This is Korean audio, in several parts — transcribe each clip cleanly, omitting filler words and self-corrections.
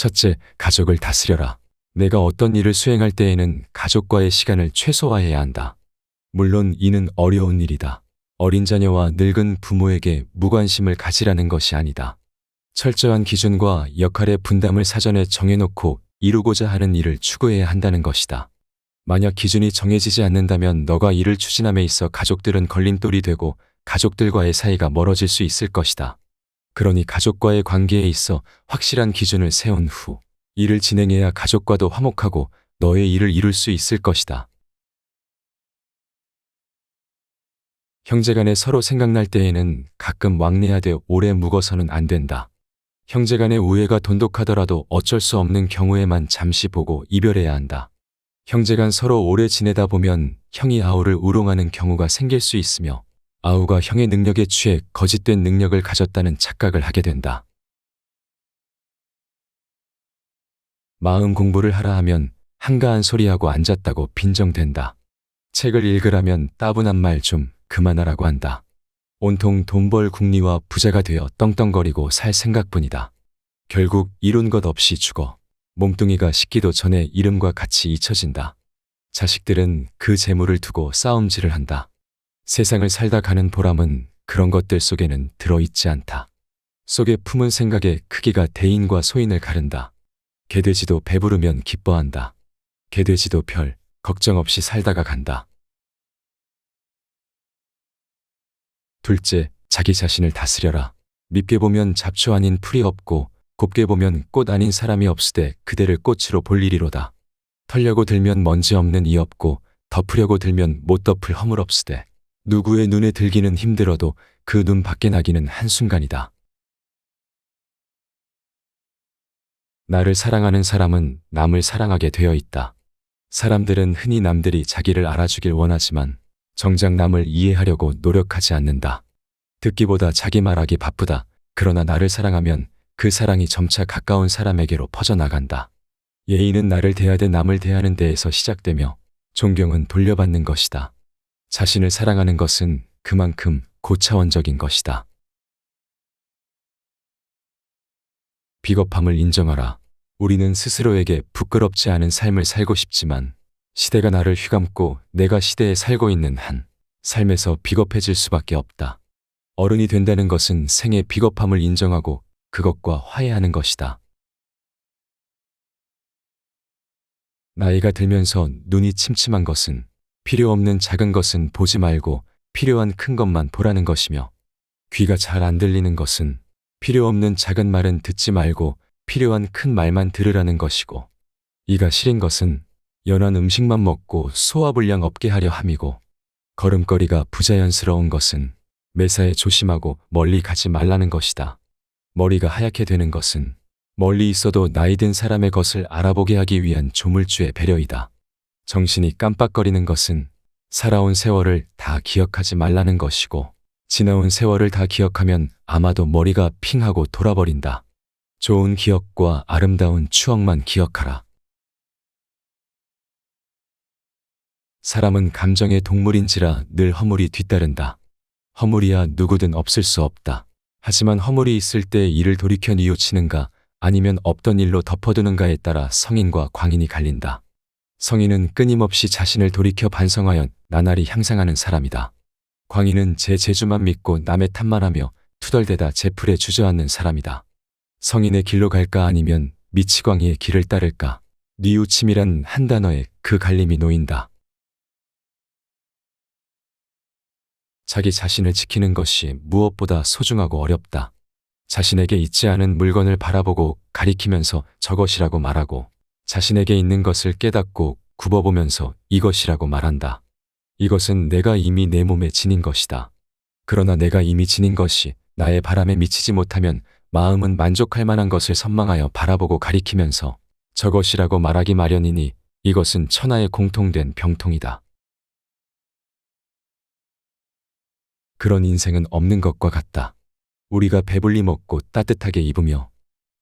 첫째, 가족을 다스려라. 내가 어떤 일을 수행할 때에는 가족과의 시간을 최소화해야 한다. 물론 이는 어려운 일이다. 어린 자녀와 늙은 부모에게 무관심을 가지라는 것이 아니다. 철저한 기준과 역할의 분담을 사전에 정해놓고 이루고자 하는 일을 추구해야 한다는 것이다. 만약 기준이 정해지지 않는다면 너가 이를 추진함에 있어 가족들은 걸림돌이 되고 가족들과의 사이가 멀어질 수 있을 것이다. 그러니 가족과의 관계에 있어 확실한 기준을 세운 후 일을 진행해야 가족과도 화목하고 너의 일을 이룰 수 있을 것이다. 형제간에 서로 생각날 때에는 가끔 왕래하되 오래 묵어서는 안 된다. 형제간의 우애가 돈독하더라도 어쩔 수 없는 경우에만 잠시 보고 이별해야 한다. 형제간 서로 오래 지내다 보면 형이 아우를 우롱하는 경우가 생길 수 있으며 아우가 형의 능력에 취해 거짓된 능력을 가졌다는 착각을 하게 된다. 마음 공부를 하라 하면 한가한 소리하고 앉았다고 빈정댄다. 책을 읽으라면 따분한 말 좀 그만하라고 한다. 온통 돈벌 궁리와 부자가 되어 떵떵거리고 살 생각뿐이다. 결국 이룬 것 없이 죽어 몸뚱이가 식기도 전에 이름과 같이 잊혀진다. 자식들은 그 재물을 두고 싸움질을 한다. 세상을 살다 가는 보람은 그런 것들 속에는 들어있지 않다. 속에 품은 생각의 크기가 대인과 소인을 가른다. 개돼지도 배부르면 기뻐한다. 개돼지도 별 걱정 없이 살다가 간다. 둘째, 자기 자신을 다스려라. 밉게 보면 잡초 아닌 풀이 없고 곱게 보면 꽃 아닌 사람이 없으되 그대를 꽃으로 볼 일이로다. 털려고 들면 먼지 없는 이 없고 덮으려고 들면 못 덮을 허물 없으되 누구의 눈에 들기는 힘들어도 그 눈 밖에 나기는 한순간이다. 나를 사랑하는 사람은 남을 사랑하게 되어 있다. 사람들은 흔히 남들이 자기를 알아주길 원하지만 정작 남을 이해하려고 노력하지 않는다. 듣기보다 자기 말하기 바쁘다. 그러나 나를 사랑하면 그 사랑이 점차 가까운 사람에게로 퍼져나간다. 예의는 나를 대하되 남을 대하는 데에서 시작되며 존경은 돌려받는 것이다. 자신을 사랑하는 것은 그만큼 고차원적인 것이다. 비겁함을 인정하라. 우리는 스스로에게 부끄럽지 않은 삶을 살고 싶지만 시대가 나를 휘감고 내가 시대에 살고 있는 한 삶에서 비겁해질 수밖에 없다. 어른이 된다는 것은 생의 비겁함을 인정하고 그것과 화해하는 것이다. 나이가 들면서 눈이 침침한 것은 필요 없는 작은 것은 보지 말고 필요한 큰 것만 보라는 것이며 귀가 잘 안 들리는 것은 필요 없는 작은 말은 듣지 말고 필요한 큰 말만 들으라는 것이고 이가 시린 것은 연한 음식만 먹고 소화불량 없게 하려 함이고 걸음걸이가 부자연스러운 것은 매사에 조심하고 멀리 가지 말라는 것이다. 머리가 하얗게 되는 것은 멀리 있어도 나이 든 사람의 것을 알아보게 하기 위한 조물주의 배려이다. 정신이 깜빡거리는 것은 살아온 세월을 다 기억하지 말라는 것이고 지나온 세월을 다 기억하면 아마도 머리가 핑하고 돌아버린다. 좋은 기억과 아름다운 추억만 기억하라. 사람은 감정의 동물인지라 늘 허물이 뒤따른다. 허물이야 누구든 없을 수 없다. 하지만 허물이 있을 때 이를 돌이켜 뉘우치는가 아니면 없던 일로 덮어두는가에 따라 성인과 광인이 갈린다. 성인은 끊임없이 자신을 돌이켜 반성하여 나날이 향상하는 사람이다. 광인은 제 재주만 믿고 남의 탓만 하며 투덜대다 제풀에 주저앉는 사람이다. 성인의 길로 갈까 아니면 미치광이의 길을 따를까? 뉘우침이란 한 단어에 그 갈림이 놓인다. 자기 자신을 지키는 것이 무엇보다 소중하고 어렵다. 자신에게 있지 않은 물건을 바라보고 가리키면서 저것이라고 말하고 자신에게 있는 것을 깨닫고 굽어보면서 이것이라고 말한다. 이것은 내가 이미 내 몸에 지닌 것이다. 그러나 내가 이미 지닌 것이 나의 바람에 미치지 못하면 마음은 만족할 만한 것을 선망하여 바라보고 가리키면서 저것이라고 말하기 마련이니 이것은 천하의 공통된 병통이다. 그런 인생은 없는 것과 같다. 우리가 배불리 먹고 따뜻하게 입으며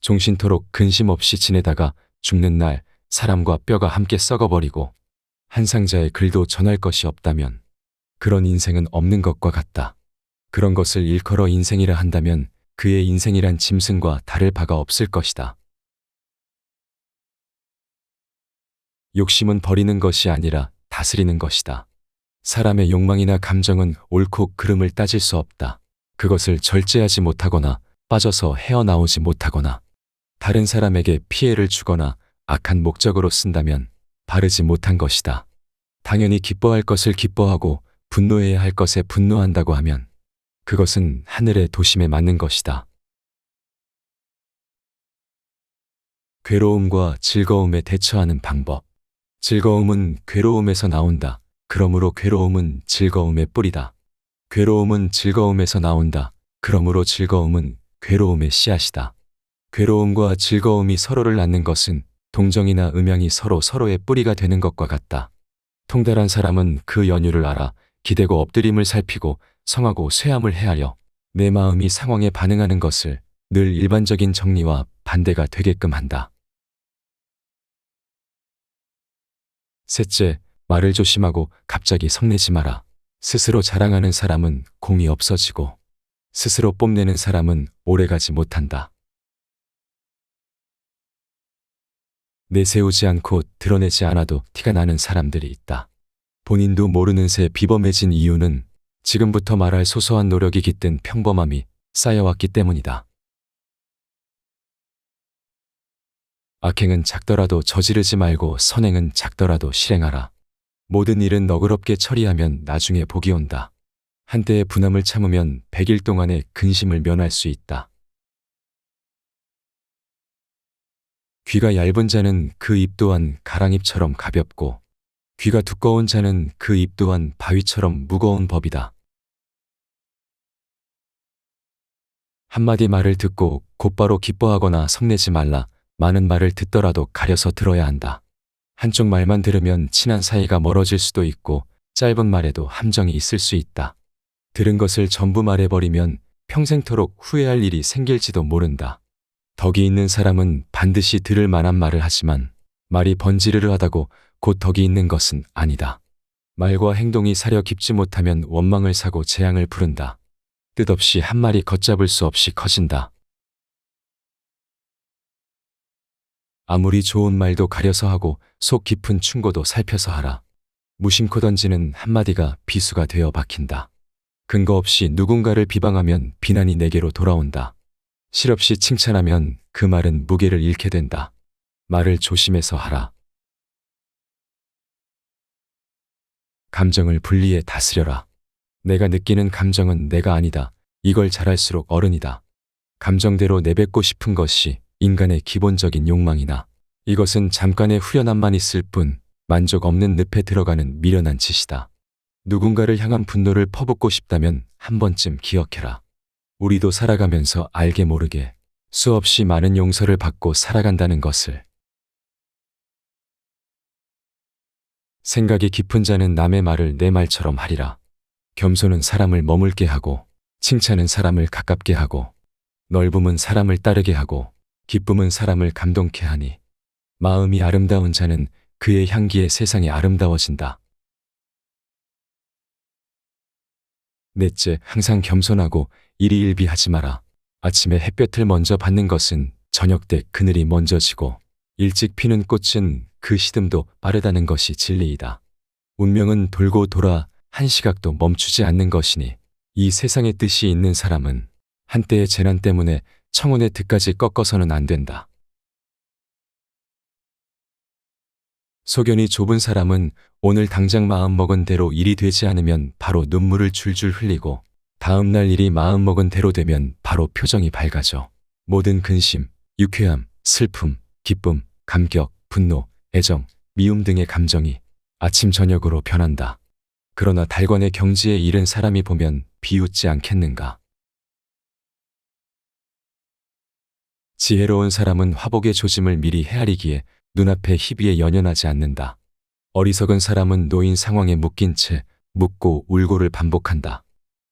종신토록 근심 없이 지내다가 죽는 날 사람과 뼈가 함께 썩어버리고 한 상자의 글도 전할 것이 없다면 그런 인생은 없는 것과 같다. 그런 것을 일컬어 인생이라 한다면 그의 인생이란 짐승과 다를 바가 없을 것이다. 욕심은 버리는 것이 아니라 다스리는 것이다. 사람의 욕망이나 감정은 옳고 그름을 따질 수 없다. 그것을 절제하지 못하거나 빠져서 헤어나오지 못하거나 다른 사람에게 피해를 주거나 악한 목적으로 쓴다면 바르지 못한 것이다. 당연히 기뻐할 것을 기뻐하고 분노해야 할 것에 분노한다고 하면 그것은 하늘의 도심에 맞는 것이다. 괴로움과 즐거움에 대처하는 방법. 즐거움은 괴로움에서 나온다. 그러므로 괴로움은 즐거움의 뿌리다. 괴로움은 즐거움에서 나온다. 그러므로 즐거움은 괴로움의 씨앗이다. 괴로움과 즐거움이 서로를 낳는 것은 동정이나 음양이 서로의 뿌리가 되는 것과 같다. 통달한 사람은 그 연유를 알아 기대고 엎드림을 살피고 성하고 쇠함을 헤아려 내 마음이 상황에 반응하는 것을 늘 일반적인 정리와 반대가 되게끔 한다. 셋째, 말을 조심하고 갑자기 성내지 마라. 스스로 자랑하는 사람은 공이 없어지고 스스로 뽐내는 사람은 오래가지 못한다. 내세우지 않고 드러내지 않아도 티가 나는 사람들이 있다. 본인도 모르는 새 비범해진 이유는 지금부터 말할 소소한 노력이 깃든 평범함이 쌓여왔기 때문이다. 악행은 작더라도 저지르지 말고 선행은 작더라도 실행하라. 모든 일은 너그럽게 처리하면 나중에 복이 온다. 한때의 분함을 참으면 100일 동안의 근심을 면할 수 있다. 귀가 얇은 자는 그 입 또한 가랑잎처럼 가볍고 귀가 두꺼운 자는 그 입 또한 바위처럼 무거운 법이다. 한마디 말을 듣고 곧바로 기뻐하거나 성내지 말라. 많은 말을 듣더라도 가려서 들어야 한다. 한쪽 말만 들으면 친한 사이가 멀어질 수도 있고 짧은 말에도 함정이 있을 수 있다. 들은 것을 전부 말해버리면 평생토록 후회할 일이 생길지도 모른다. 덕이 있는 사람은 반드시 들을 만한 말을 하지만 말이 번지르르하다고 곧 덕이 있는 것은 아니다. 말과 행동이 사려 깊지 못하면 원망을 사고 재앙을 부른다. 뜻없이 한 말이 걷잡을 수 없이 커진다. 아무리 좋은 말도 가려서 하고 속 깊은 충고도 살펴서 하라. 무심코 던지는 한마디가 비수가 되어 박힌다. 근거 없이 누군가를 비방하면 비난이 내게로 돌아온다. 실없이 칭찬하면 그 말은 무게를 잃게 된다. 말을 조심해서 하라. 감정을 분리해 다스려라. 내가 느끼는 감정은 내가 아니다. 이걸 잘할수록 어른이다. 감정대로 내뱉고 싶은 것이 인간의 기본적인 욕망이나 이것은 잠깐의 후련함만 있을 뿐 만족 없는 늪에 들어가는 미련한 짓이다. 누군가를 향한 분노를 퍼붓고 싶다면 한 번쯤 기억해라. 우리도 살아가면서 알게 모르게 수없이 많은 용서를 받고 살아간다는 것을. 생각이 깊은 자는 남의 말을 내 말처럼 하리라. 겸손은 사람을 머물게 하고 칭찬은 사람을 가깝게 하고 넓음은 사람을 따르게 하고 기쁨은 사람을 감동케 하니 마음이 아름다운 자는 그의 향기에 세상이 아름다워진다. 넷째, 항상 겸손하고 일희일비하지 마라. 아침에 햇볕을 먼저 받는 것은 저녁 때 그늘이 먼저 지고 일찍 피는 꽃은 그 시듬도 빠르다는 것이 진리이다. 운명은 돌고 돌아 한 시각도 멈추지 않는 것이니 이 세상의 뜻이 있는 사람은 한때의 재난 때문에 청혼의 득까지 꺾어서는 안 된다. 소견이 좁은 사람은 오늘 당장 마음먹은 대로 일이 되지 않으면 바로 눈물을 줄줄 흘리고 다음 날 일이 마음먹은 대로 되면 바로 표정이 밝아져. 모든 근심, 유쾌함, 슬픔, 기쁨, 감격, 분노, 애정, 미움 등의 감정이 아침 저녁으로 변한다. 그러나 달관의 경지에 이른 사람이 보면 비웃지 않겠는가. 지혜로운 사람은 화복의 조짐을 미리 헤아리기에 눈앞의 희비에 연연하지 않는다. 어리석은 사람은 놓인 상황에 묶인 채 묻고 울고를 반복한다.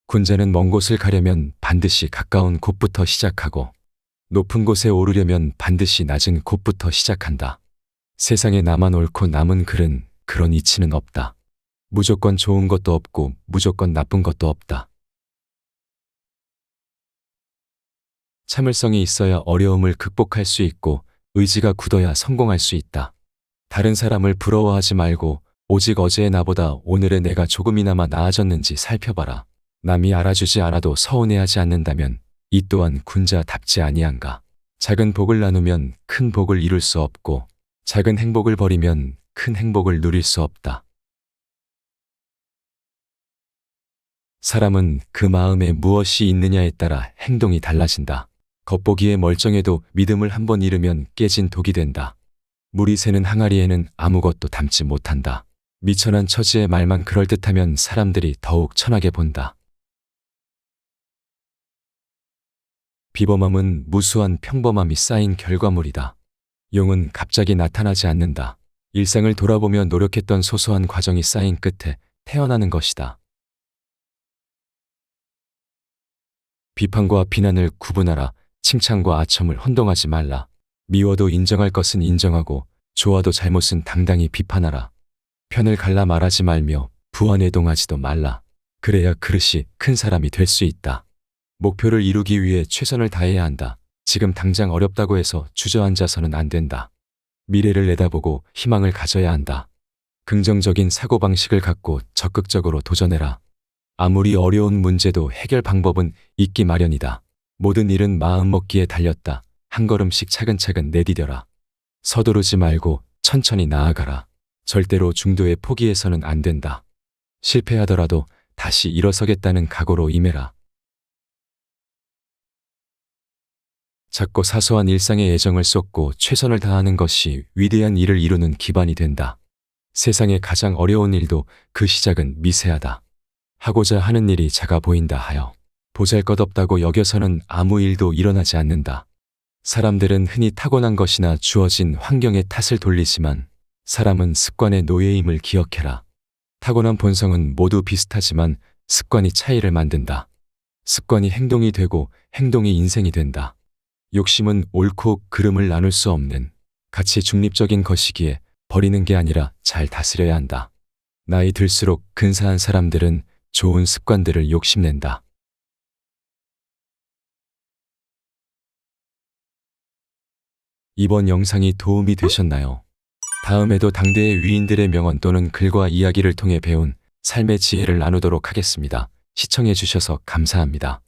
군자는 먼 곳을 가려면 반드시 가까운 곳부터 시작하고 높은 곳에 오르려면 반드시 낮은 곳부터 시작한다. 세상에 나만 옳고 남은 글은 그런 이치는 없다. 무조건 좋은 것도 없고 무조건 나쁜 것도 없다. 참을성이 있어야 어려움을 극복할 수 있고 의지가 굳어야 성공할 수 있다. 다른 사람을 부러워하지 말고 오직 어제의 나보다 오늘의 내가 조금이나마 나아졌는지 살펴봐라. 남이 알아주지 않아도 서운해하지 않는다면 이 또한 군자답지 아니한가. 작은 복을 나누면 큰 복을 이룰 수 없고 작은 행복을 버리면 큰 행복을 누릴 수 없다. 사람은 그 마음에 무엇이 있느냐에 따라 행동이 달라진다. 겉보기에 멀쩡해도 믿음을 한번 잃으면 깨진 독이 된다. 물이 새는 항아리에는 아무것도 담지 못한다. 미천한 처지의 말만 그럴듯하면 사람들이 더욱 천하게 본다. 비범함은 무수한 평범함이 쌓인 결과물이다. 용은 갑자기 나타나지 않는다. 일상을 돌아보며 노력했던 소소한 과정이 쌓인 끝에 태어나는 것이다. 비판과 비난을 구분하라. 칭찬과 아첨을 혼동하지 말라. 미워도 인정할 것은 인정하고 좋아도 잘못은 당당히 비판하라. 편을 갈라 말하지 말며 부안해동하지도 말라. 그래야 그릇이 큰 사람이 될 수 있다. 목표를 이루기 위해 최선을 다해야 한다. 지금 당장 어렵다고 해서 주저앉아서는 안 된다. 미래를 내다보고 희망을 가져야 한다. 긍정적인 사고방식을 갖고 적극적으로 도전해라. 아무리 어려운 문제도 해결 방법은 있기 마련이다. 모든 일은 마음먹기에 달렸다. 한 걸음씩 차근차근 내디뎌라. 서두르지 말고 천천히 나아가라. 절대로 중도에 포기해서는 안 된다. 실패하더라도 다시 일어서겠다는 각오로 임해라. 작고 사소한 일상에 애정을 쏟고 최선을 다하는 것이 위대한 일을 이루는 기반이 된다. 세상의 가장 어려운 일도 그 시작은 미세하다. 하고자 하는 일이 작아 보인다 하여 보잘것없다고 여겨서는 아무 일도 일어나지 않는다. 사람들은 흔히 타고난 것이나 주어진 환경의 탓을 돌리지만 사람은 습관의 노예임을 기억해라. 타고난 본성은 모두 비슷하지만 습관이 차이를 만든다. 습관이 행동이 되고 행동이 인생이 된다. 욕심은 옳고 그름을 나눌 수 없는 가치 중립적인 것이기에 버리는 게 아니라 잘 다스려야 한다. 나이 들수록 근사한 사람들은 좋은 습관들을 욕심낸다. 이번 영상이 도움이 되셨나요? 다음에도 당대의 위인들의 명언 또는 글과 이야기를 통해 배운 삶의 지혜를 나누도록 하겠습니다. 시청해 주셔서 감사합니다.